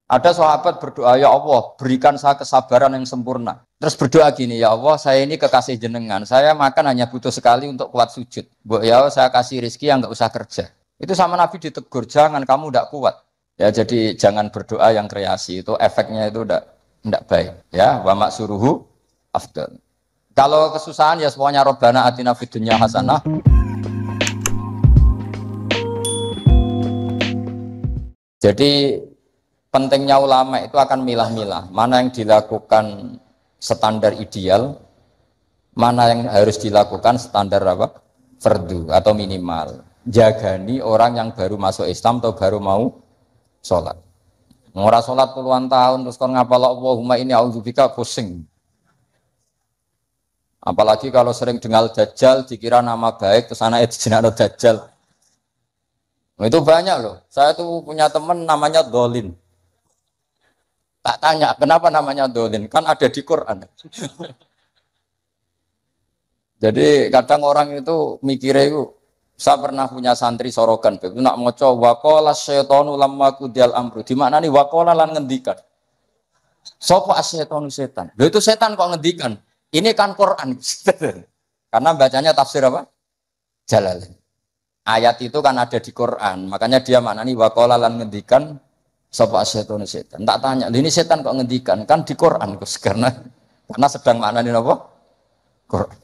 Ada sahabat berdoa, ya Allah, berikan saya kesabaran yang sempurna. Terus berdoa gini, ya Allah, saya ini kekasih jenengan. Saya makan hanya butuh sekali untuk kuat sujud. Bu, ya Allah, saya kasih rezeki yang nggak usah kerja. Itu sama Nabi ditegur, jangan kamu tidak kuat. Ya, jadi jangan berdoa yang kreasi. Itu efeknya itu tidak baik. Ya, wa maksuruhu afdal. Kalau kesusahan ya semuanya Rabbana atina fid dunya hasanah. Jadi pentingnya ulama itu akan milah-milah mana yang dilakukan standar ideal, mana yang harus dilakukan standar apa? Fardu atau minimal. Jagani orang yang baru masuk Islam atau baru mau sholat. Ngora sholat puluhan tahun terus kon ngapal Allahumma inni a'udzubika pusing. Apalagi kalau sering dengar dajjal dikira nama baik terus anaknya dijenakno dajjal. Itu banyak loh. Saya tuh punya teman namanya Dolin. Tak tanya, kenapa namanya Dolin? Kan ada di Quran. Jadi kadang orang itu mikirnya itu, saya pernah punya santri sorokan, itu nak moco waqala syaitanu lamma qudiyal amru. Di mana nih waqala lan ngendikan. Sapa asyaitonu setan? Lho itu setan kok ngendikan? Ini kan Quran. Karena bacanya tafsir apa? Jalalain. Ayat itu kan ada di Quran, makanya dia maknani waqala lan ngendikan sapa asyaiton setan. Tak tanya, ini setan kok ngendikan? Kan di Quran Gus, karena sedang maknani apa? Quran.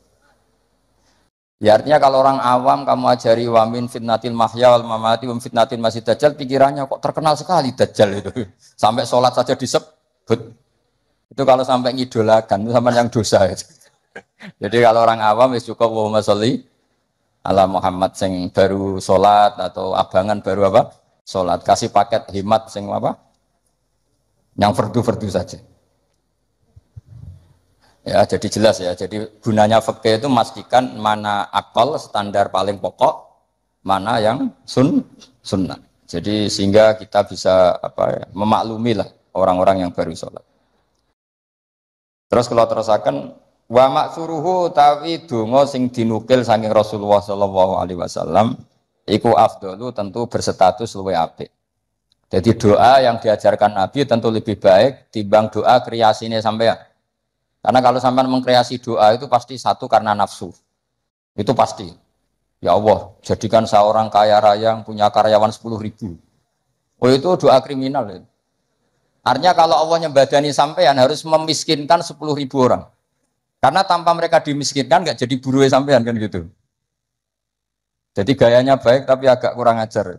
Ya artinya kalau orang awam kamu ajari wa min fitnatil mahya wal mamati wa fitnatil masih dajjal, pikirannya kok terkenal sekali dajjal itu. Sampai sholat saja disebut. Itu kalau sampai ngidolakan itu sama yang dosa itu. Jadi kalau orang awam wis cukup Allahumma sholli ala Muhammad sing baru sholat atau abangan baru apa? Sholat, kasih paket himat sing apa? Yang fardu-fardu saja. Ya, jadi jelas ya. Jadi gunanya fikih itu memastikan mana akal standar paling pokok, mana yang sunnah. Jadi sehingga kita bisa apa ya, memaklumi lah orang-orang yang baru sholat. Terus kalau terusakan wa maksuruhu tawi donga sing dinukil saking Rasulullah sallallahu alaihi wasallam iku afdalu tentu berstatus luwih apik. Jadi doa yang diajarkan Nabi tentu lebih baik timbang doa kreasine sampean. Karena kalau sampean mengkreasi doa itu pasti satu karena nafsu. Itu pasti. Ya Allah, jadikan seorang kaya raya yang punya karyawan 10.000. Oh itu doa kriminal. Ya. Artinya kalau Allah nyembadani sampean harus memiskinkan 10.000 orang. Karena tanpa mereka dimiskinkan nggak jadi buruh sampean kan gitu. Jadi gayanya baik tapi agak kurang ajar.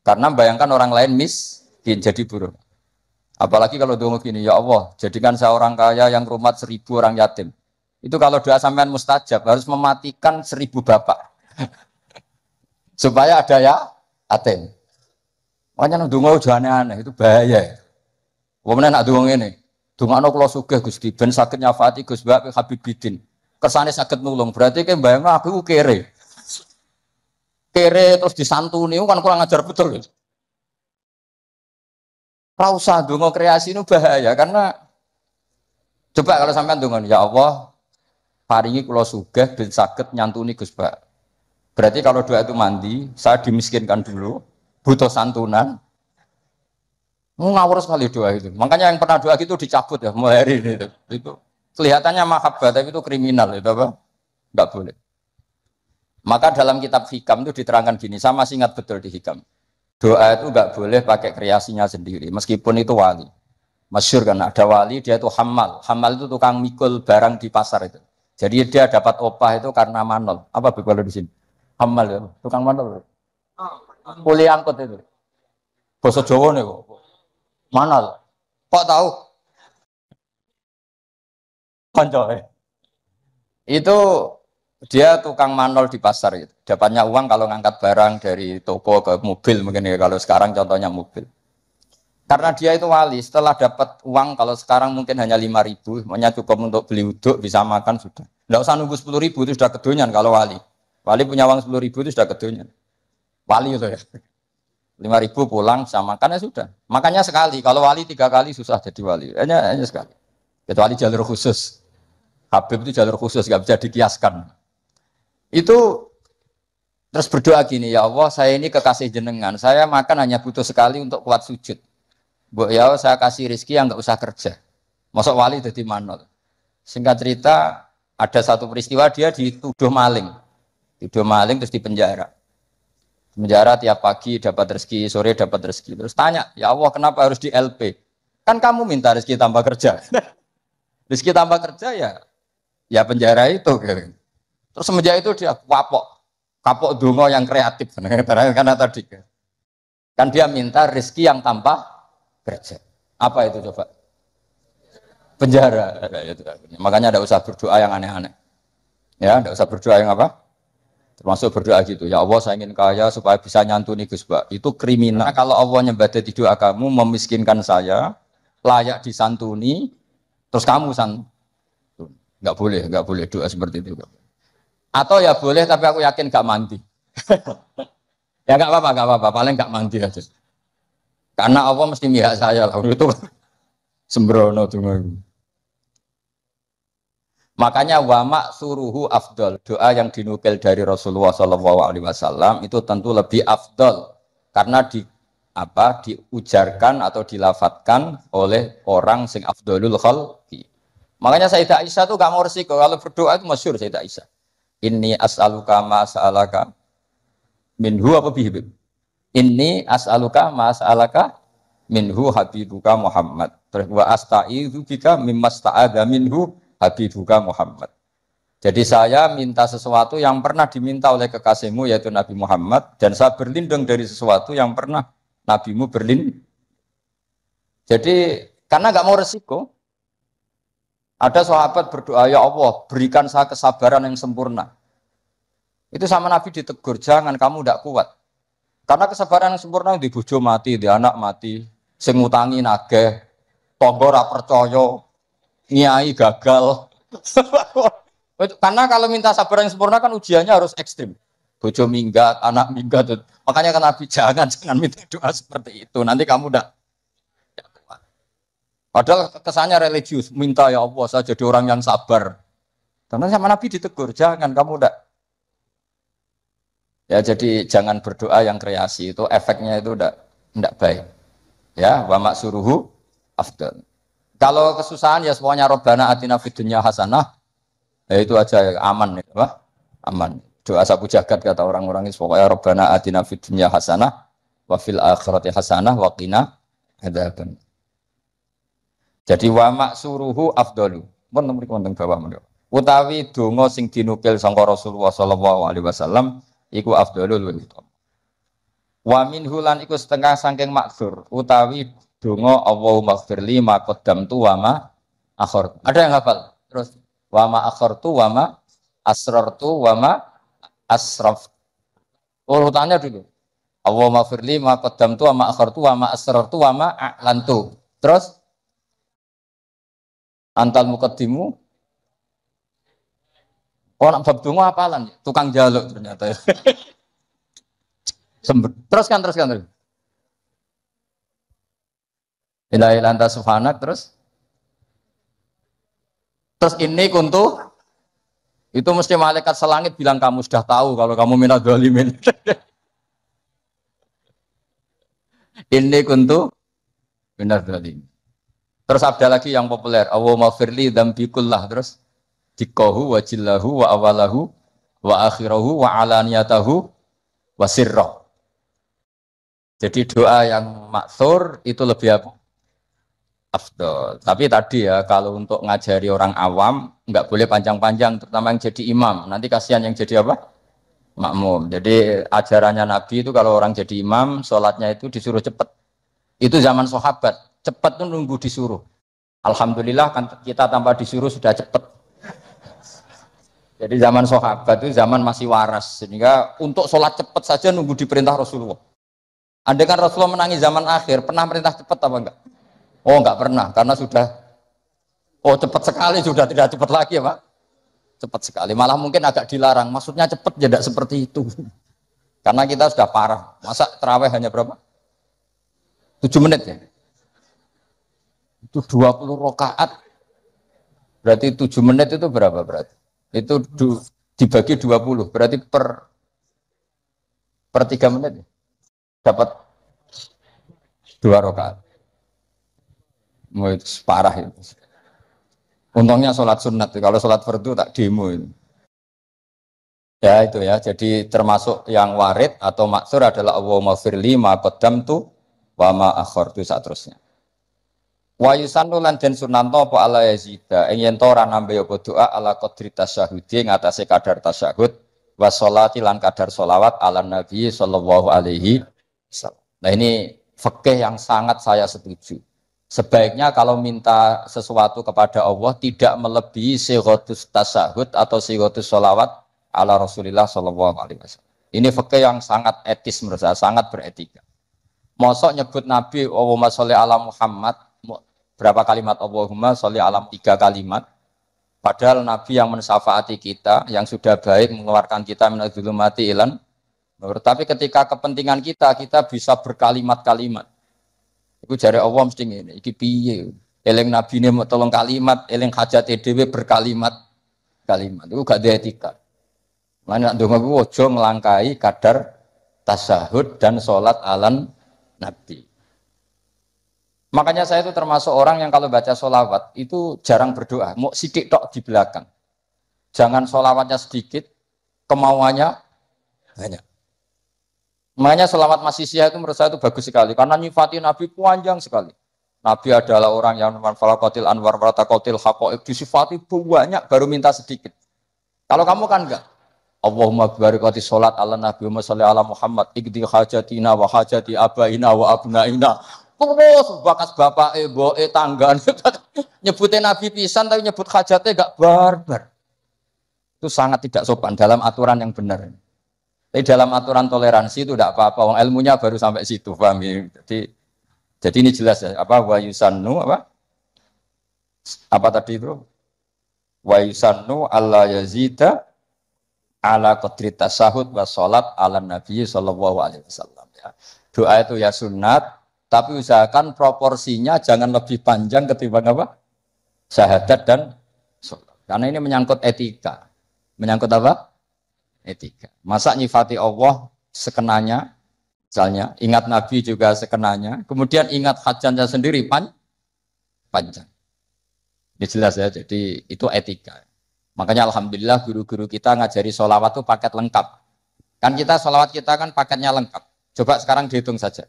Karena bayangkan orang lain miskin jadi buruh. Apalagi kalau doa gini, ya Allah, jadikan seorang kaya yang rumah 1.000 orang yatim. Itu kalau doa sampean mustajab harus mematikan 1.000 bapak. Supaya ada ya yatim. Makanya doa aneh-aneh itu bahaya. Kemudian nak doa ini, doa kula sugih Gusti ben saged nyafati Gus Mbak Habib Bidin. Kersane saged nulung, berarti kan bayangno aku kere. Kere terus disantuni kan kurang ajar betul. Ora usah donga kreasi itu bahaya karena coba kalau sampean donga ya Allah paringi kula sugih ben saged nyantuni Gus Bak. Berarti kalau doa itu mandi, saya dimiskinkan dulu, butuh santunan. Ngawur sekali doa itu. Makanya yang pernah doa itu dicabut ya mulai hari ini itu. Kelihatannya mahabbah tapi itu kriminal itu apa? Enggak boleh. Maka dalam kitab Hikam itu diterangkan gini, saya masih ingat betul di Hikam. Doa itu enggak boleh pakai kreasinya sendiri, meskipun itu wali. Masyhur kan ada wali dia itu hamal. Hamal itu tukang mikul barang di pasar itu. Jadi dia dapat opah itu karena manol. Apa kalau di sini? Hamal ya, tukang manol. Kuli angkut itu. Basa Jawa nih kok. Manol. Kok tahu? Koncoe. Itu dia tukang manol di pasar itu. Dapatnya uang kalau ngangkat barang dari toko ke mobil mungkin ya kalau sekarang contohnya mobil. Karena dia itu wali, setelah dapat uang kalau sekarang mungkin hanya 5.000, hanya cukup untuk beli uduk, bisa makan sudah. Tidak usah nunggu 10.000 itu sudah kedonyan kalau wali. Wali punya uang 10.000 itu sudah kedonyan. Wali itu ya. 5.000 pulang bisa makan ya sudah. Makanya sekali, kalau wali 3 kali susah jadi wali. Hanya sekali. Kecuali jalur khusus. Habib itu jalur khusus, nggak bisa dikiaskan. Itu terus berdoa gini, ya Allah saya ini kekasih jenengan, saya makan hanya butuh sekali untuk kuat sujud. Bu ya saya kasih rezeki yang nggak usah kerja. Masuk wali jadi manut. Singkat cerita ada satu peristiwa dia dituduh maling. Dituduh maling terus dipenjara. Penjara tiap pagi dapat rezeki, sore dapat rezeki. Terus tanya, ya Allah kenapa harus di LP? Kan kamu minta rezeki tambah kerja. Rezeki tambah kerja ya penjara itu. Terus semenjak itu dia kapok dungo yang kreatif. Karena tadi kan dia minta rezeki yang tanpa kerja. Apa itu coba? Penjara. Makanya tidak usah berdoa yang aneh-aneh. Ya, tidak usah berdoa yang apa? Termasuk berdoa gitu. Ya Allah, saya ingin kaya supaya bisa nyantuni Gus Bak. Itu kriminal. Nah, kalau Allah nyembadai di doa kamu memiskinkan saya, layak disantuni, terus kamu santun. Nggak boleh doa seperti itu. Atau ya boleh, tapi aku yakin nggak mandi. Ya nggak apa-apa. Paling nggak mandi aja. Karena Allah mesti mihak saya lah. Itu sembrono tuh. Makanya wama suruhu afdol, doa yang dinukil dari Rasulullah SAW itu tentu lebih afdol karena diujarkan atau dilafatkan oleh orang sing afdolul khalqi. Makanya Sayyidah Aisyah tuh gak mau resiko kalau berdoa itu masyhur Sayyidah Aisyah. Inni as'aluka ma sa'alaka minhu apa bihibib. Inni as'aluka ma sa'alaka minhu habibuka Muhammad. Terus wa asta'idzu bika mimma sta'adza minhu habibuka Muhammad. Jadi saya minta sesuatu yang pernah diminta oleh kekasihmu yaitu Nabi Muhammad dan saya berlindung dari sesuatu yang pernah nabimu berlindung. Jadi karena nggak mau resiko. Ada sahabat berdoa, ya Allah berikan saya kesabaran yang sempurna. Itu sama Nabi ditegur, jangan kamu tidak kuat. Karena kesabaran yang sempurna di bojo mati, di anak mati, sing ngutangi nageh, tangga ora percaya, nyai gagal. Karena kalau minta sabar yang sempurna kan ujiannya harus ekstrim. Bojo minggat, anak minggat. Makanya kan Nabi jangan minta doa seperti itu. Nanti kamu udah. Padahal kesannya religius, minta ya Allah saya jadi orang yang sabar. Karena sama Nabi ditegur, jangan kamu udah. Ya jadi jangan berdoa yang kreasi itu efeknya itu udah tidak baik. Ya, wa maksuruhu afdal. Kalau kesusahan ya semuanya Rabbana atina fid dunya hasanah. Ya itu aja aman ya, Pak. Aman. Doa sapu jagat kata orang-orang itu pokoknya Rabbana atina fid dunya hasanah wa fil akhirati hasanah wa qina adzaban. Jadi wa maksuruhu afdalu. Pun mriki wonten bawah menika. Utawi donga sing dinukil sangka Rasulullah sallallahu alaihi wasallam iku afdalul luwih utama. Wa minhu lan iku setengah saking maksur utawi donga Allahumma ighfirli ma qaddamtu wa ma akhartu. Ada yang hafal? Terus wa ma akhartu wa ma asrartu wa ma asraf. Urutannya dulu. Allahumma ighfirli ma qaddamtu wa ma akhartu wa ma asrartu wa ma a'lantu. Terus antal muqaddimu. Oh nak bab donga apalan, tukang jaluk ternyata. Teruskan. Ilahi lanta subhanak terus ini kuntu itu mesti malaikat selangit bilang kamu sudah tahu kalau kamu minat dzalimin. Ini kuntu minat dzalimin. Terus ada lagi yang populer, Allahumma firli dzambi kullah terus dikohu wa jillahu wa awalahu wa akhirahu wa alaniyatahu wa sirrah. Jadi doa yang maksur itu lebih apa? Afdol. Tapi tadi ya kalau untuk ngajari orang awam nggak boleh panjang-panjang, terutama yang jadi imam. Nanti kasihan yang jadi apa? Makmum. Jadi ajarannya Nabi itu kalau orang jadi imam, sholatnya itu disuruh cepat. Itu zaman sahabat. Cepat tuh nunggu disuruh. Alhamdulillah kan kita tanpa disuruh sudah cepat. Jadi zaman sahabat itu zaman masih waras. Sehingga untuk sholat cepat saja nunggu diperintah Rasulullah. Andai kan Rasulullah menangi zaman akhir, pernah perintah cepat apa enggak? Oh enggak pernah, karena sudah cepat sekali, sudah tidak cepat lagi ya Pak. Cepat sekali, malah mungkin agak dilarang. Maksudnya cepat ya tidak seperti itu. Karena kita sudah parah. Masa terawih hanya berapa? 7 menit ya? Itu 20 rakaat. Berarti 7 menit itu berapa berarti? Itu dibagi 20, berarti per 3 menit ya? Dapat 2 rakaat. Mau itu parah itu. Untungnya sholat sunat, kalau sholat fardu tak demo itu. Ya itu ya, jadi termasuk yang warid atau maksur adalah Allahumma firli ma qaddamtu wa ma akhartu saterusnya. Wa yusannu lan den sunanto apa ala yazida ing yen ora nambe apa doa ala qadri tasyahudi ngatasé kadar tasyahud wa sholati lan kadar sholawat ala nabi sallallahu alaihi wasallam. Nah ini fikih yang sangat saya setuju. Sebaiknya kalau minta sesuatu kepada Allah tidak melebihi sighatus tasyahud atau sighatus sholawat ala Rasulillah sallallahu alaihi wasallam. Ini fikih yang sangat etis menurut saya, sangat beretika. Mosok nyebut Nabi Allahumma sholli ala Muhammad berapa kalimat Allahumma sholli alam 3 kalimat padahal Nabi yang mensyafaati kita yang sudah baik mengeluarkan kita minadz zulumati ilan nur, tapi ketika kepentingan kita bisa berkalimat-kalimat itu jare Allah mesti ngene iki piye eling Nabi ini mau tolong kalimat eling hajat dhewe berkalimat kalimat itu gak ada etika. Lan nek ndonga ku aja nglangkai kadar tasyahud dan salat alan Nabi. Makanya saya itu termasuk orang yang kalau baca sholawat itu jarang berdoa, mau sidik tok di belakang. Jangan sholawatnya sedikit, kemauannya banyak. Makanya sholawat Masisiyah itu menurut saya itu bagus sekali, karena nyifati Nabi panjang sekali. Nabi adalah orang yang manfalakotil anwar waratakotil hakoib, disifati banyak, baru minta sedikit. Kalau kamu kan enggak. Allahumma barakati sholat ala Nabi Muhammad sallallahu ala Muhammad, ikdi hajatina wa hajati abaina wa abnaina. Terus bakas bapak boe tanggaan nyebutin Nabi pisan tapi nyebut hajatnya gak barbar. Itu sangat tidak sopan dalam aturan yang benar. Tapi dalam aturan toleransi itu tidak apa-apa. Wong ilmunya baru sampai situ, paham ya? Jadi ini jelas ya. Apa wa yusannu apa tadi itu? Wa yusannu alla yazida ala qadri tasyahud wa sholat ala Nabi sallallahu alaihi wasallam ya. Doa itu ya sunat. Tapi usahakan proporsinya jangan lebih panjang ketimbang apa? Syahadat dan sholat. Karena ini menyangkut etika. Menyangkut apa? Etika. Masa nyifati Allah sekenanya, misalnya ingat Nabi juga sekenanya, kemudian ingat hajatnya sendiri panjang. Ini jelas ya, jadi itu etika. Makanya alhamdulillah guru-guru kita ngajari sholawat itu paket lengkap. Kan kita sholawat kita kan paketnya lengkap. Coba sekarang dihitung saja.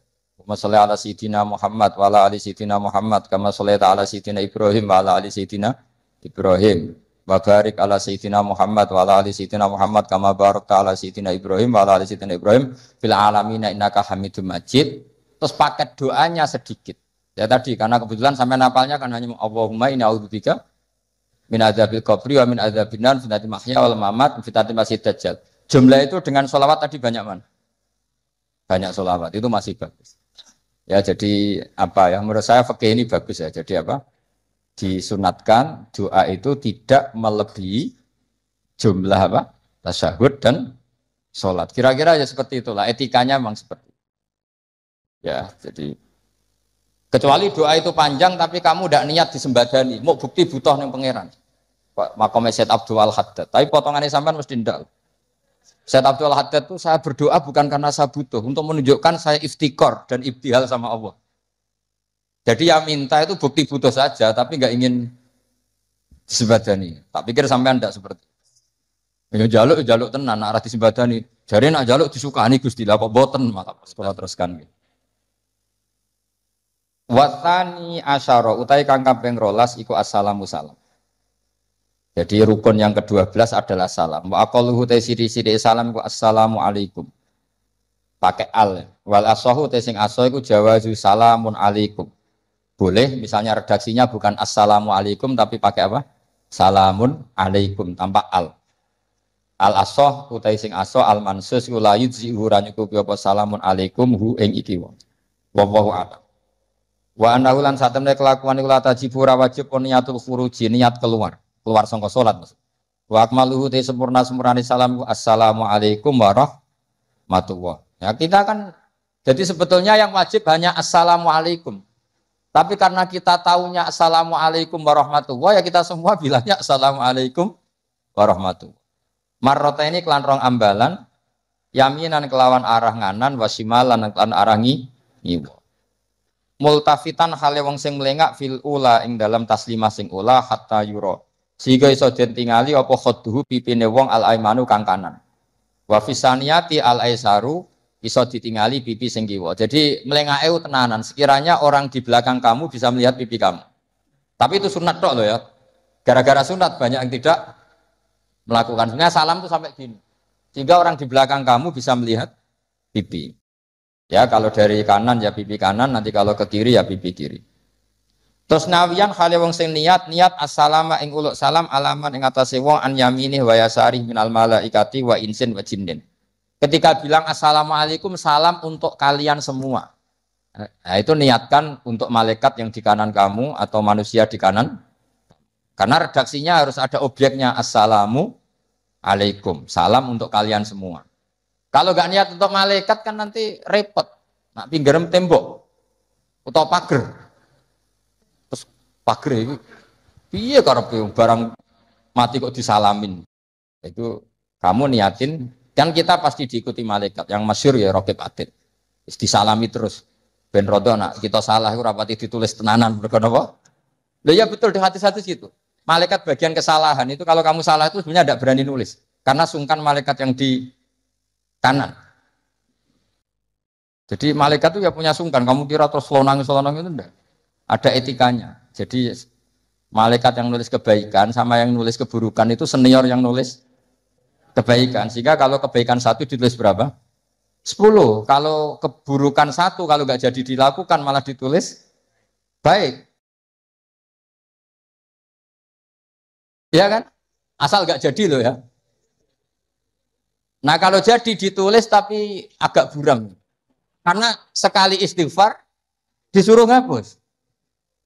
Sholli ala sayyidina Muhammad wa ala ali sayyidina Muhammad kama shallaita ala sayyidina Ibrahim wa ala ali sayyidina Ibrahim wa barik ala sayyidina Muhammad wa ala ali sayyidina Muhammad kama barakta ala sayyidina Ibrahim wa ala ali sayyidina Ibrahim fil alamin innaka Hamidum Majid. Terus paket doanya sedikit. Ya tadi karena kebetulan sampai napalnya kan hanya Allahumma inni a'udzubika min adzabil qabri wa min adzabin nar fitnatil mahya wal mamat fitnatil masiihid dajjal. Jumlah itu dengan sholawat tadi banyak mana? Banyak sholawat itu masih bagus. Ya jadi apa ya menurut saya fikih ini bagus ya. Jadi apa? Disunatkan doa itu tidak melebihi jumlah apa? Tasyahud dan sholat. Kira-kira ya seperti itulah. Etikanya memang seperti itu. Ya jadi kecuali doa itu panjang tapi kamu tidak niat disembadani. Mau bukti butuh yang pangeran. Makom Syed Abdul Haddad. Tapi potongannya sampean mesti ndak. Syed Abdul Haddad itu saya berdoa bukan karena saya butuh, untuk menunjukkan saya iftikor dan ibtihal sama Allah. Jadi yang minta itu bukti butuh saja, tapi nggak ingin disembadani. Tak pikir sampean tidak seperti itu. Ya jaluk tenan, arah disembadani. Jari nak jaluk disukani Gusti lah kok boten malah sekolah teruskan. Watani asyara utai kang kaping 12 iku assalamu salam. Jadi rukun yang ke-12 adalah salam. Wa aqalluhu ta siri-siri salam ku assalamu alaikum. Pakai al. Wal asahu ta sing asa iku jawazu salamun alaikum. Boleh misalnya redaksinya bukan assalamu alaikum tapi pakai apa? Salamun alaikum tanpa al. Al asah utai sing asa al mansus la yujzi ura nyukupi apa salamun alaikum hu ing iki wa. Wallahu a'lam. Wa annahu lan satemene kelakuan iku la tajibu wajib niatul khuruji niat keluar sangka salat maksud. Wa akmaluhu te sempurna-sempurnane salam assalamu alaikum warahmatullah. Ya kita kan jadi sebetulnya yang wajib hanya assalamu alaikum. Tapi karena kita taunya assalamu alaikum warahmatullah ya kita semua bilangnya assalamu alaikum warahmatullah. Marrota ini kelan rong ambalan yaminan kelawan arah nganan wasimalan kelan arah ngiwa. multafitan hale wong sing mlengak fil ula ing dalam taslimah sing ula hatta yura sehingga iso den tingali apa khadduhu pipine wong al aimanu kang kanan wa fisaniyati al aisaru iso ditingali pipi sing kiwa. Jadi melengake tenanan sekiranya orang di belakang kamu bisa melihat pipi kamu. Tapi itu sunat tok loh ya. Gara-gara sunat banyak yang tidak melakukan. Sebenarnya salam itu sampai gini. Sehingga orang di belakang kamu bisa melihat pipi. Ya kalau dari kanan ya pipi kanan, nanti kalau ke kiri ya pipi kiri. Terus nawiyan khale wong sing niat assalama ing uluk salam alaman ing atase wong an yaminih wa yasari minal malaikati wa insin wa jinnin. Ketika bilang assalamualaikum salam untuk kalian semua. Nah, itu niatkan untuk malaikat yang di kanan kamu atau manusia di kanan. Karena redaksinya harus ada objeknya assalamu alaikum. Salam untuk kalian semua. Kalau nggak niat untuk malaikat kan nanti repot. Nak pinggiran tembok atau pagar. Terus pagar itu piye karepe barang mati kok disalamin. Itu kamu niatin kan kita pasti diikuti malaikat. Yang masyhur ya Raqib Atid. Disalami terus. Ben rodo nak kita salah itu rapati ditulis tenanan mergo napa? Loh ya betul di hati-hati situ. Malaikat bagian kesalahan itu kalau kamu salah itu sebenarnya tidak berani nulis karena sungkan malaikat yang di kanan. Jadi malaikat itu ya punya sungkan. Kamu kira terus lonang itu enggak. Ada etikanya. Jadi malaikat yang nulis kebaikan sama yang nulis keburukan itu senior yang nulis kebaikan. Sehingga kalau kebaikan 1 ditulis berapa? 10. Kalau keburukan 1 kalau nggak jadi dilakukan malah ditulis baik. Ya kan? Asal nggak jadi loh ya. Nah kalau jadi ditulis tapi agak buram. Karena sekali istighfar disuruh ngapus.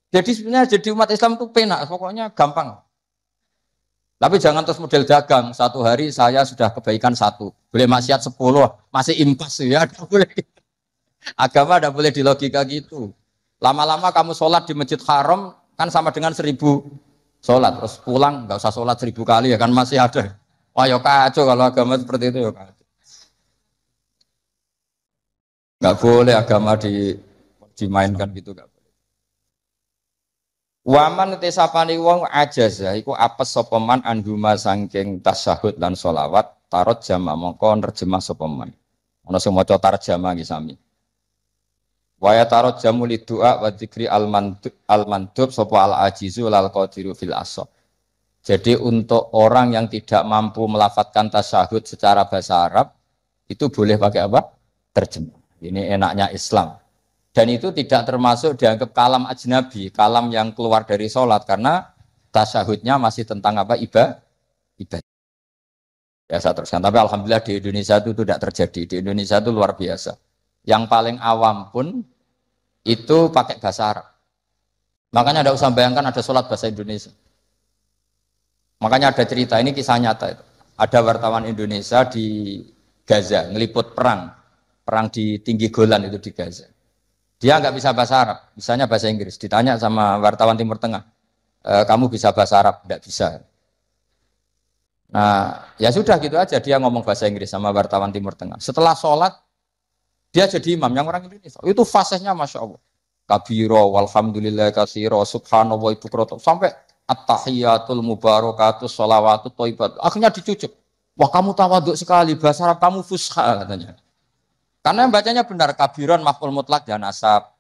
Jadi sebenarnya jadi umat Islam itu penak, pokoknya gampang. Tapi jangan terus model dagang. 1 hari saya sudah kebaikan 1. Boleh maksiat 10. Masih impas ya. Agama tidak boleh dilogika gitu. Lama-lama kamu sholat di Masjid Haram kan sama dengan 1000 sholat. Terus pulang nggak usah sholat 1000 kali ya kan masih ada. Wah ya kacau kalau agama seperti itu ya kacau. Nggak boleh agama dimainkan gitu nggak. Waman tesapani wong ajaza iku apes sapa man anduma saking tasyahud lan sholawat tarot jama mongko nerjemah sapa man. Ana sing maca tarjamah iki sami. Wa ya tarot jamu lidua wa dzikri al mandub sapa al ajizu lal qadiru fil asab. Jadi untuk orang yang tidak mampu melafadzkan tasyahud secara bahasa Arab itu boleh pakai apa? Terjemah. Ini enaknya Islam. Dan itu tidak termasuk dianggap kalam ajnabi, kalam yang keluar dari sholat karena tasyahudnya masih tentang apa ibadah. Ya saya teruskan. Tapi alhamdulillah di Indonesia itu tidak terjadi. Di Indonesia itu luar biasa. Yang paling awam pun itu pakai bahasa Arab. Makanya tidak usah bayangkan ada sholat bahasa Indonesia. Makanya ada cerita ini kisah nyata itu. Ada wartawan Indonesia di Gaza ngeliput perang di tinggi Golan itu di Gaza. Dia nggak bisa bahasa Arab, bisanya bahasa Inggris. Ditanya sama wartawan Timur Tengah, kamu bisa bahasa Arab? Nggak bisa. Nah, ya sudah gitu aja dia ngomong bahasa Inggris sama wartawan Timur Tengah. Setelah sholat, dia jadi imam yang orang Indonesia. Itu fasihnya Masya Allah. Kabiro, walhamdulillah kasiro, subhanallah ibu kroto. Sampai at-tahiyatul mubarakatus sholawatut thayyibat. Akhirnya dicucuk. Wah kamu tawaduk sekali, bahasa Arab kamu fusha katanya. Karena yang bacanya benar, kabiron maf'ul mutlak dan nasab.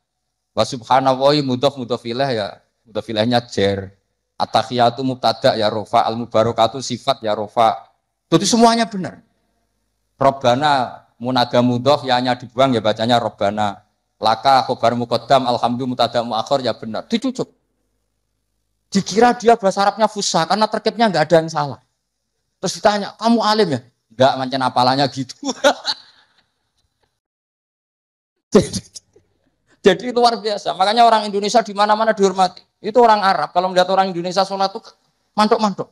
Wa subhanallahi mudhof ilaih ya, mudhof ilaihnya jer. At-tahiyatu mubtada ya rofa, al-mubarakatu sifat ya rofa. Itu semuanya benar. Robbana munada mudhof ya hanya dibuang ya bacanya robbana. Laka khobar muqaddam alhamdulillah mubtada muakhir ya benar. Dicucuk. Dikira dia bahasa Arabnya fusha karena terkibnya enggak ada yang salah. Terus ditanya, "Kamu alim ya?" Enggak, macam apalanya gitu. Jadi luar biasa. Makanya orang Indonesia di mana-mana dihormati. Itu orang Arab. Kalau melihat orang Indonesia sholat tuh mantuk-mantuk.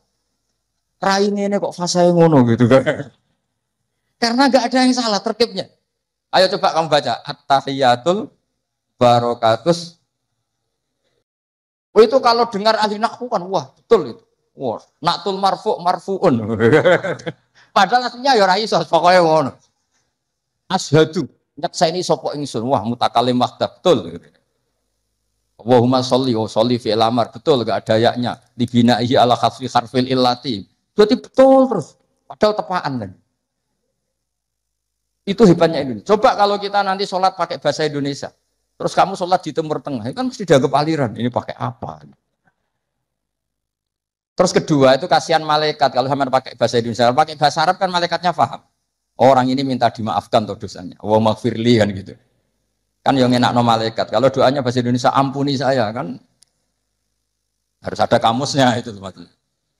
Raine ini kok fasih ngono gitu kan. Karena nggak ada yang salah terkibnya. Ayo coba kamu baca at-tahiyatul barakatus. Oh itu kalau dengar ahli nahwu kan wah betul itu. Wah, naktul marfu'un. Padahal aslinya ya ra iso pokoke ngono. Asyhadu nyakseni sapa ingsun wah mutakalim wahda betul. Allahumma sholli wa sholli fi'il amar. Betul gak ada yaknya. Dibinahi ala khasfi harfil illati. Berarti betul terus. Padahal tepaan kan. Itu hebatnya Indonesia. Coba kalau kita nanti sholat pakai bahasa Indonesia. Terus kamu sholat di Timur Tengah. Kan mesti dianggap aliran. Ini pakai apa? Terus kedua itu kasihan malaikat. Kalau sama pakai bahasa Indonesia. Kalau pakai bahasa Arab kan malaikatnya paham. Orang ini minta dimaafkan tuh dosanya. Wa maghfirli kan gitu. Kan yang enak no malaikat. Kalau doanya bahasa Indonesia ampuni saya kan harus ada kamusnya itu maksudnya.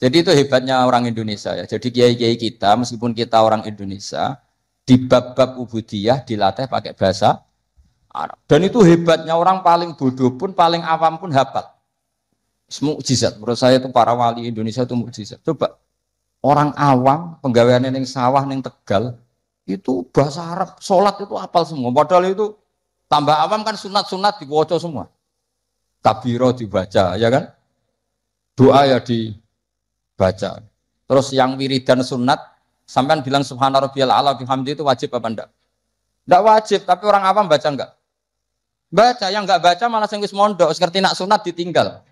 Jadi itu hebatnya orang Indonesia ya. Jadi kiai-kiai kita meskipun kita orang Indonesia di bab-bab ubudiyah dilatih pakai bahasa Arab. Dan itu hebatnya orang paling bodoh pun paling awam pun hafal. Mukjizat. Menurut saya itu para wali Indonesia itu mukjizat. Coba orang awam penggawaian yang sawah yang Tegal itu bahasa Arab, sholat itu hafal semua. Padahal itu tambah awam kan sunat-sunat dibaca semua. Kabiro dibaca, ya kan? Doa ya dibaca. Terus yang wiridan sunat, sampean bilang subhana rabbiyal a'la bihamdi itu wajib apa enggak? Enggak wajib, tapi orang awam baca enggak? Baca, yang enggak baca malah sing wis mondok, seperti nak sunat ditinggal.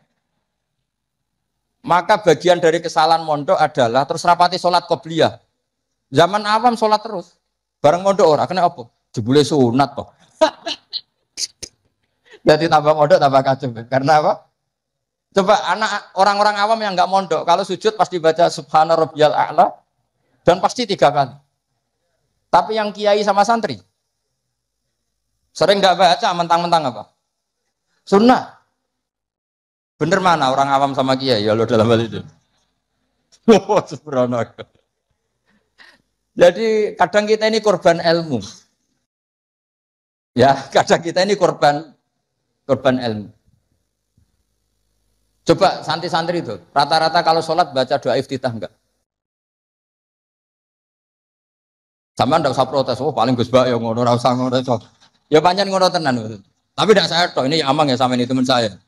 Maka bagian dari kesalahan mondok adalah terus rapati sholat qobliyah. Zaman awam sholat terus. Bareng mondok ora kena apa? Jebule sunat toh. Jadi tambah mondok tambah kacau. Karena apa? Coba anak orang-orang awam yang nggak mondok kalau sujud pasti baca subhana rabbiyal a'la dan pasti 3 kali. Tapi yang kiai sama santri sering nggak baca mentang-mentang apa? Sunnah. Bener mana orang awam sama kiai ya lo dalam hal itu. Jadi kadang kita ini korban ilmu. Ya, kadang kita ini korban ilmu. Coba santri-santri itu, rata-rata kalau sholat baca doa iftitah enggak? Sama ndak usah protes, oh paling Gus Bak ya ngono ora usah ngono. Ya pancen ngono tenan. Tapi ndak saya tok, ini amang ya sama ini teman saya.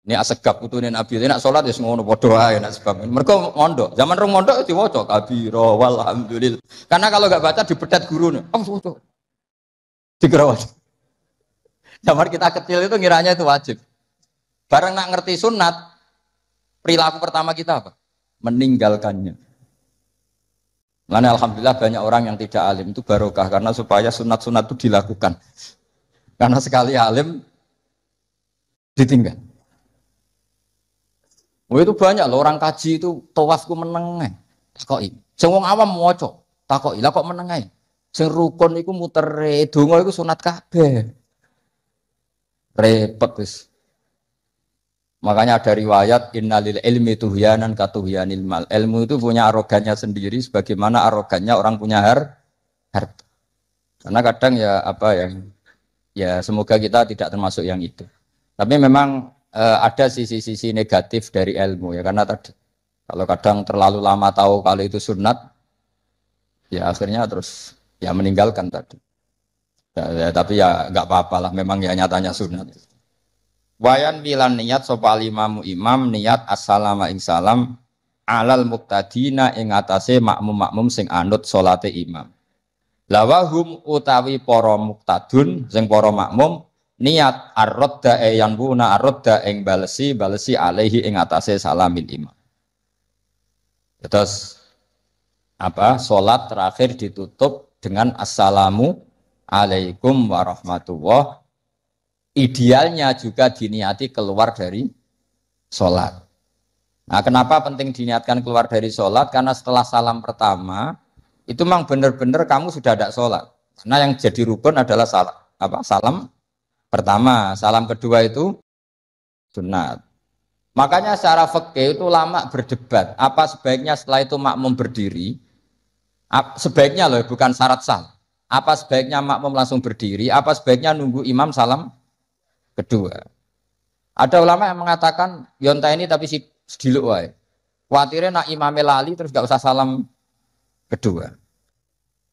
Ini asegap putune Nabi, nek sholat ya ngono padha ae nek sebab. Mergo mondok, zaman rong mondok diwaca kabira walhamdulillah. Karena kalau enggak baca dipetet gurune. Oh, dikira wajib. Zaman kita kecil itu ngiranya itu wajib. Bareng nak ngerti sunat, perilaku pertama kita apa? Meninggalkannya. Karena alhamdulillah banyak orang yang tidak alim itu barokah karena supaya sunat-sunat itu dilakukan. Karena sekali alim ditinggal. Oh itu banyak loh orang kaji itu tawafku meneng. Takoki. Sing wong awam maca, takoki. Lah kok meneng ae? Sing rukun iku mutere, donga iku sunat kabeh. Repot wis. Makanya ada riwayat innalil ilmi tuhyanan katuhyanil mal. Ilmu itu punya arogannya sendiri sebagaimana arogannya orang punya harta. Karena kadang ya apa ya semoga kita tidak termasuk yang itu. Tapi memang ada sisi-sisi negatif dari ilmu ya karena tadi kalau kadang terlalu lama tahu kalau itu sunat ya akhirnya terus ya meninggalkan tadi. Ya, tapi ya nggak apa-apa lah memang ya nyatanya sunat. Wayan bilan niat sopal imamu imam niat assalamu ing salam alal muqtadina ing atase makmum sing anut salate imam. Lawahum utawi para muqtadun sing para makmum niat ar-radda yang buna ar-radda ing balesi alaihi ing atase salamin imam. Terus apa? Salat terakhir ditutup dengan assalamu alaikum warahmatullah. Idealnya juga diniati keluar dari sholat. Nah, kenapa penting diniatkan keluar dari sholat? Karena setelah salam pertama, itu memang benar-benar kamu sudah ada sholat. Karena yang jadi rukun adalah salam pertama. Salam kedua itu sunat. Makanya secara fikih itu lama berdebat. Apa sebaiknya setelah itu makmum berdiri? Sebaiknya loh, bukan syarat sah. Apa sebaiknya makmum langsung berdiri? Apa sebaiknya nunggu imam salam kedua. Ada ulama yang mengatakan yonta ini tapi si sediluk wae. Kuatirnya nak imame lali terus gak usah salam kedua.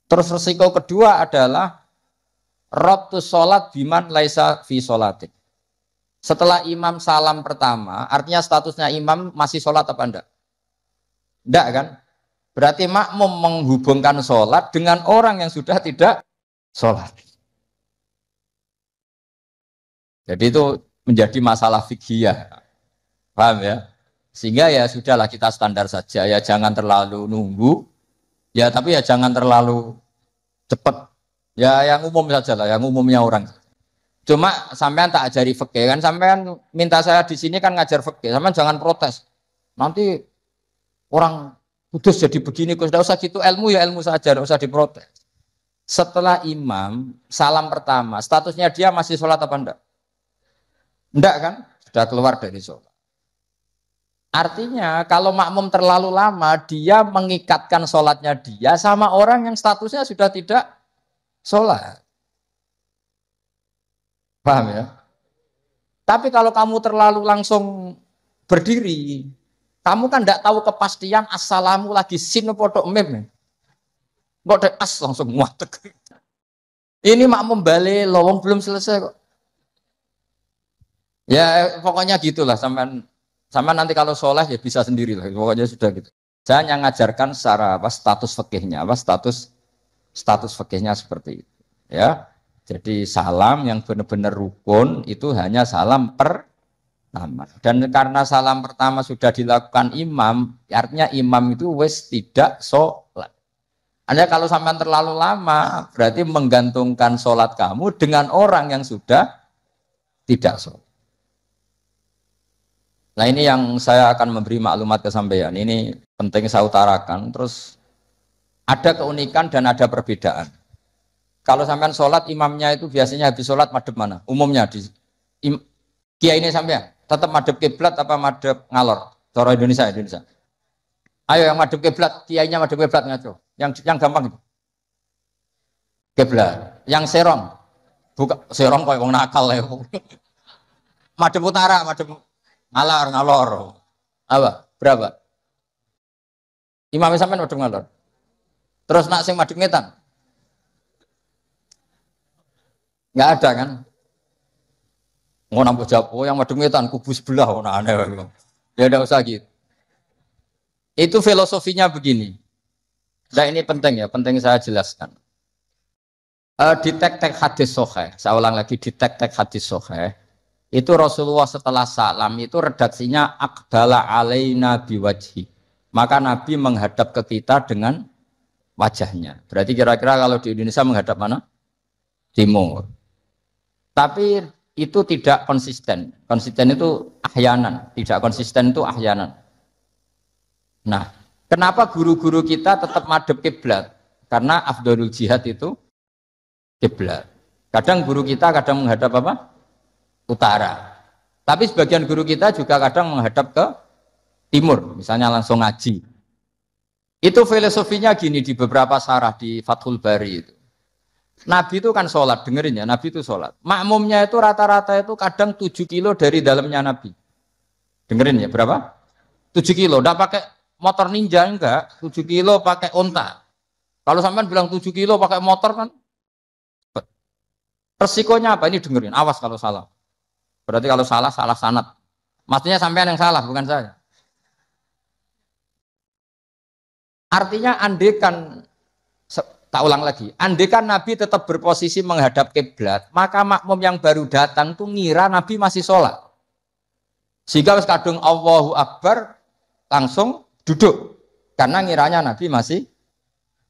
Terus resiko kedua adalah rabtus sholat biman laisa fi sholatik. Setelah imam salam pertama, artinya statusnya imam masih sholat apa enggak? Enggak kan? Berarti makmum menghubungkan sholat dengan orang yang sudah tidak sholat. Jadi itu menjadi masalah fikih. Paham ya? Sehingga ya sudahlah kita standar saja ya, jangan terlalu nunggu ya, tapi ya jangan terlalu cepat ya, yang umum saja lah, yang umumnya orang. Cuma sampean tak ajari fikih kan, sampean minta saya di sini kan ngajar fikih, sampean jangan protes nanti orang kudus jadi begini, kudus tidak usah gitu, ilmu ya ilmu saja, tidak usah diprotes. Setelah imam salam pertama, statusnya dia masih sholat apa enggak? Enggak kan, sudah keluar dari sholat. Artinya kalau makmum terlalu lama, dia mengikatkan sholatnya dia sama orang yang statusnya sudah tidak sholat. Paham ya? Tapi kalau kamu terlalu langsung berdiri, kamu kan tidak tahu kepastian assalamu lagi sin podok mem. Kok dek as langsung muatek. Ini makmum balik lowong belum selesai kok. Ya pokoknya gitulah, sama nanti kalau sholat ya bisa sendiri lah. Pokoknya sudah gitu. Saya hanya ngajarkan secara apa status fikihnya, apa status fikihnya seperti itu. Ya, jadi salam yang benar-benar rukun itu hanya salam pertama. Dan karena salam pertama sudah dilakukan imam, artinya imam itu wes tidak sholat. Anda kalau sampai terlalu lama, berarti menggantungkan sholat kamu dengan orang yang sudah tidak sholat. Nah ini yang saya akan memberi maklumat ke sampean. Ini penting saya utarakan. Terus ada keunikan dan ada perbedaan. Kalau sampean sholat, imamnya itu biasanya habis sholat madhep mana? Umumnya di kiai ini sampean tetap madhep kiblat apa madhep ngalor? Cara Indonesia. Ayo yang madhep kiblat, kiainya madhep kiblat ngaco. Yang gampang itu. Kiblat. Yang serong, buka serong kayak wong nakal ya. Madhep utara, madhep ngalor. Apa? Berapa? Imamnya sampean madhep ngalor. Terus nak sing madhep ngetan? Enggak ada kan? Mau nambah jawab, oh yang madhep ngetan kubu sebelah, oh aneh. Ya udah usah gitu. Itu filosofinya begini. Nah ini penting ya, penting saya jelaskan. Di tek-tek hadis sahih, saya ulang lagi, di tek-tek hadis sahih. Itu Rasulullah setelah salam itu redaksinya aqbala alaina biwajhi. Maka Nabi menghadap ke kita dengan wajahnya. Berarti kira-kira kalau di Indonesia menghadap mana? Timur. Tapi itu tidak konsisten. Konsisten itu ahyanan, tidak konsisten itu ahyanan. Nah, kenapa guru-guru kita tetap madhep kiblat? Karena afdhalul jihad itu kiblat. Kadang guru kita kadang menghadap apa? Utara. Tapi sebagian guru kita juga kadang menghadap ke timur, misalnya langsung ngaji. Itu filosofinya gini di beberapa syarah di Fathul Bari itu. Nabi itu kan sholat, dengerin ya, Nabi itu sholat. Makmumnya itu rata-rata itu kadang 7 kilo dari dalamnya Nabi. Dengerin ya, berapa? 7 kilo, tidak pakai motor ninja enggak, 7 kilo pakai onta. Kalau sampean bilang 7 kilo pakai motor kan, resikonya apa? Ini dengerin, awas kalau salah. Berarti kalau salah sanad. Maksudnya sampean yang salah, bukan saya. Artinya andekan, tak ulang lagi, andekan Nabi tetap berposisi menghadap kiblat, maka makmum yang baru datang tuh ngira Nabi masih sholat. Sehingga kadung Allahu Akbar langsung duduk. Karena ngiranya Nabi masih,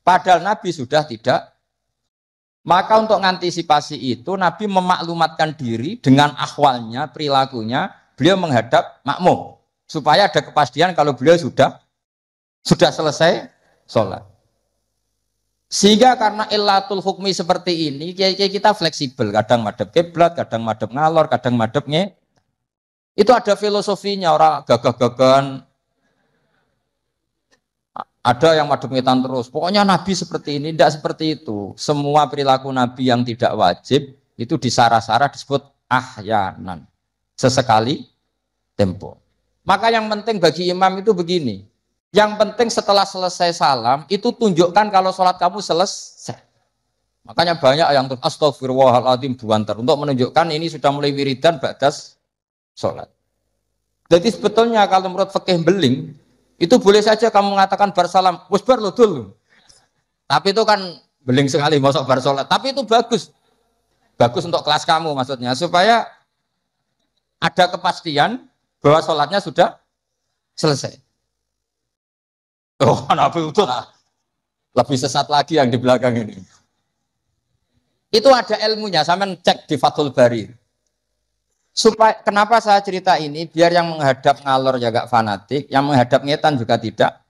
padahal Nabi sudah tidak. Maka untuk mengantisipasi itu Nabi memaklumatkan diri dengan ahwalnya, perilakunya, beliau menghadap makmum supaya ada kepastian kalau beliau sudah selesai sholat. Sehingga karena illatul hukmi seperti ini, kita fleksibel, kadang madhep kiblat, kadang madhep ngalor, kadang madhep nge. Itu ada filosofinya, orang gagah-gagahan. Ada yang madhep ngetan terus. Pokoknya Nabi seperti ini, tidak seperti itu. Semua perilaku Nabi yang tidak wajib itu disara-sara disebut ahyanan. Sesekali tempo. Maka yang penting bagi imam itu begini. Yang penting setelah selesai salam itu tunjukkan kalau sholat kamu selesai. Makanya banyak yang astagfirullahaladzim buantar untuk menunjukkan ini sudah mulai wiridan batas sholat. Jadi sebetulnya kalau menurut fikih beling itu boleh saja kamu mengatakan bar salam, wis bar lo dulu. Tapi itu kan beling sekali masuk bar sholat. Tapi itu bagus. Bagus untuk kelas kamu maksudnya supaya ada kepastian bahwa sholatnya sudah selesai. Oh, Nabi itu lebih sesat lagi yang di belakang ini. Itu ada ilmunya, sampean cek di Fathul Bari. Supaya kenapa saya cerita ini biar yang menghadap ngalor ya gak fanatik, yang menghadap ngetan juga tidak.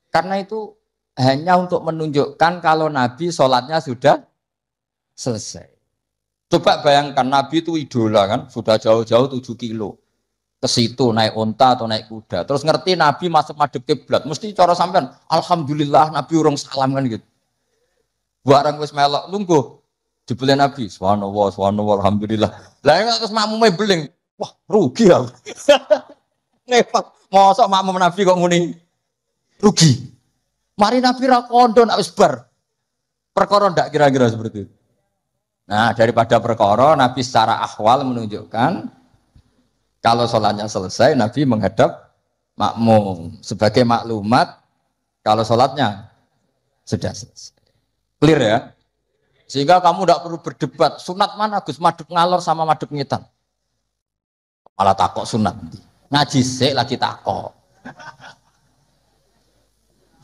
Karena itu hanya untuk menunjukkan kalau Nabi sholatnya sudah selesai. Coba bayangkan Nabi itu idola kan, sudah jauh-jauh 7 kilo ke situ naik onta atau naik kuda. Terus ngerti Nabi masuk madhep kiblat, mesti cara sampean, alhamdulillah Nabi urung salam kan gitu. Barang wis melok lungguh dibeli Nabi, subhanallah, subhanallah, alhamdulillah. Lah terus makmume beling, wah rugi aku. Ngepet, mosok makmum Nabi kok muni rugi. Mari Nabi ra kondo nak wis bar. Perkara ndak kira-kira seperti itu. Nah, daripada perkara Nabi secara ahwal menunjukkan kalau sholatnya selesai Nabi menghadap makmum sebagai maklumat kalau sholatnya sudah selesai. Clear ya? Sehingga kamu tidak perlu berdebat sunat mana Gus, madhep ngalor sama madhep ngetan. Malah takok sunat. Ngaji sik lagi takok.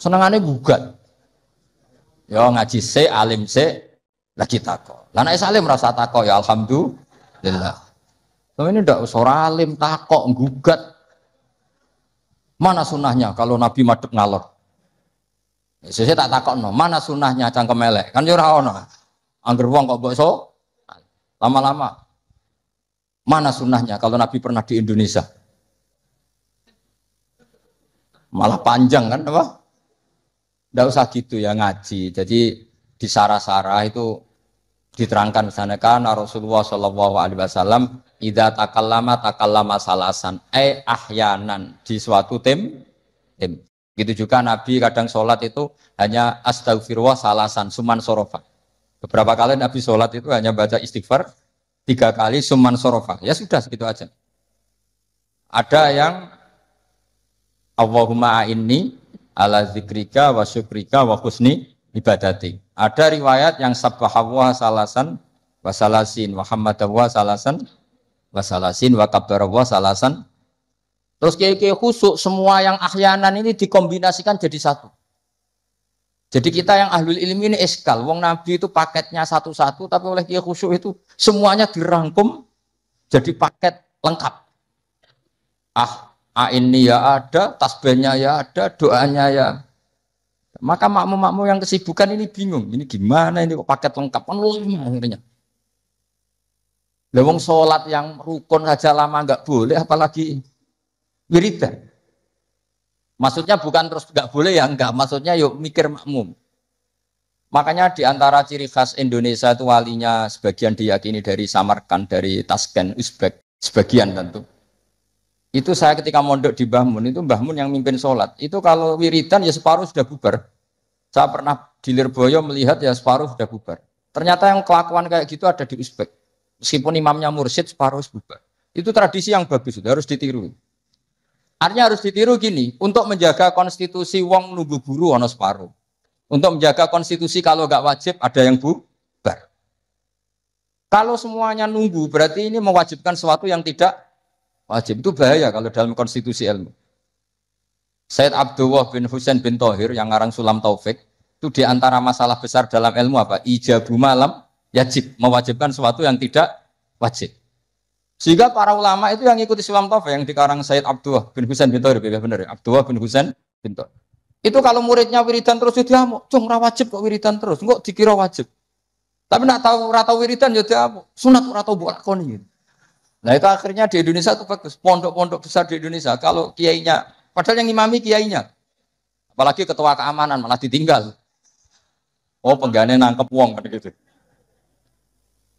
Senengane gugat. Ya ngaji sik, alim sik lagi takok. Lah nek salim rasa takok ya alhamdulillah. Tapi ini ndak usah alim takok gugat. Mana sunahnya kalau Nabi madhep ngalor? Sesuk tak takokno, mana sunahnya cangkem elek? Kan yo ora ono. Angger wong kok mbok so lama-lama. Mana sunahnya kalau Nabi pernah di Indonesia? Malah panjang kan apa? Ndak usah gitu ya ngaji. Jadi di sarah-sarah itu diterangkan misalnya kan Rasulullah Shallallahu Alaihi Wasallam idza takallama salasan ahyanan di suatu tim. Gitu juga Nabi kadang sholat itu hanya astagfirullah salasan suman sorofa. Beberapa kali Nabi sholat itu hanya baca istighfar 3 kali suman sorofa. Ya sudah segitu aja. Ada yang Allahumma a'inni ala zikrika wa syukrika wa husni ibadati. Ada riwayat yang sabbahallah salasan wa salasin wa hamdallah salasan wa salasin wa kabbarallah salasan. Terus kayak khusuk semua yang ahyanan ini dikombinasikan jadi satu. Jadi kita yang ahlul ilmi ini eskal. Wong Nabi itu paketnya satu-satu, tapi oleh kiai khusyuk itu semuanya dirangkum jadi paket lengkap. Ini ya ada, tasbihnya ya ada, doanya ya. Maka makmum-makmum yang kesibukan ini bingung. Ini gimana ini kok paket lengkap? Kan lama akhirnya. Lewong sholat yang rukun saja lama nggak boleh, apalagi wiridan. Maksudnya bukan terus nggak boleh ya enggak. Maksudnya yuk mikir makmum. Makanya di antara ciri khas Indonesia itu walinya sebagian diyakini dari Samarkand, dari Tashkent, Uzbek, sebagian tentu. Itu saya ketika mondok di Mbah Mun, itu Mbah Mun yang mimpin sholat. Itu kalau wiridan ya separuh sudah bubar. Saya pernah di Lirboyo melihat ya separuh sudah bubar. Ternyata yang kelakuan kayak gitu ada di Uzbek. Meskipun imamnya mursyid separuh bubar. Itu tradisi yang bagus, sudah harus ditiru. Artinya harus ditiru gini, untuk menjaga konstitusi wong nunggu guru ono separuh. Untuk menjaga konstitusi kalau nggak wajib ada yang bubar. Kalau semuanya nunggu berarti ini mewajibkan sesuatu yang tidak wajib. Itu bahaya kalau dalam konstitusi ilmu. Said Abdullah bin Husain bin Thohir yang ngarang Sulam Taufik itu diantara masalah besar dalam ilmu apa? Ijabu malam yajib, mewajibkan sesuatu yang tidak wajib. Sehingga para ulama itu yang ikuti Sulam Taufik yang dikarang Said Abdullah bin Husain bin Thohir, benar ya? Abdullah bin Husain bin Thohir. Itu kalau muridnya wiridan terus dia mau, cung ra wajib kok wiridan terus, kok dikira wajib. Tapi nak tahu ora tahu wiridan ya dia sunat ora tahu mbok lakoni gitu. Nah itu akhirnya di Indonesia itu bagus, pondok-pondok besar di Indonesia kalau kiainya, padahal yang imami kiainya, apalagi ketua keamanan malah ditinggal. Oh penggane nangkep wong kan gitu.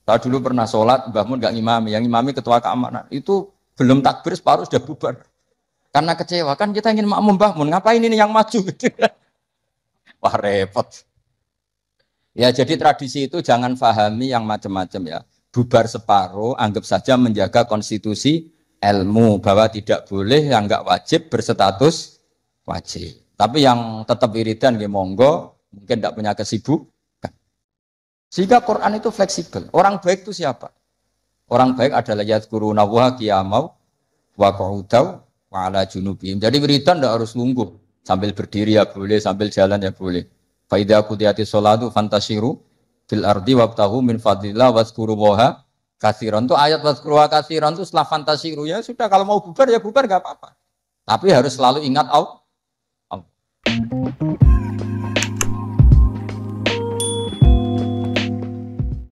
Saya dulu pernah sholat, Mbah Mun nggak ngimami, yang ngimami ketua keamanan itu belum takbir separuh sudah bubar. Karena kecewa kan kita ingin makmum Mbah Mun, ngapain ini yang maju? Wah repot. Ya jadi tradisi itu jangan pahami yang macam-macam ya. Bubar separuh, anggap saja menjaga konstitusi ilmu bahwa tidak boleh yang nggak wajib berstatus wajib. Tapi yang tetap wiridan nggih monggo, mungkin tidak punya kesibukan. Sehingga Quran itu fleksibel. Orang baik itu siapa? Orang baik adalah yadhkuruna wa qiyamau wa qu'udaw wa ala junubihim. Jadi wiridan tidak harus lungguh. Sambil berdiri ya boleh, sambil jalan ya boleh. Fa idza qudiyati sholatu fantashiru fil ardi wabtahu min fadlillah wazkurullaha katsiran. Itu ayat wazkurullaha katsiran itu setelah fantashiru ya sudah, kalau mau bubar ya bubar enggak apa-apa. Tapi harus selalu ingat Allah.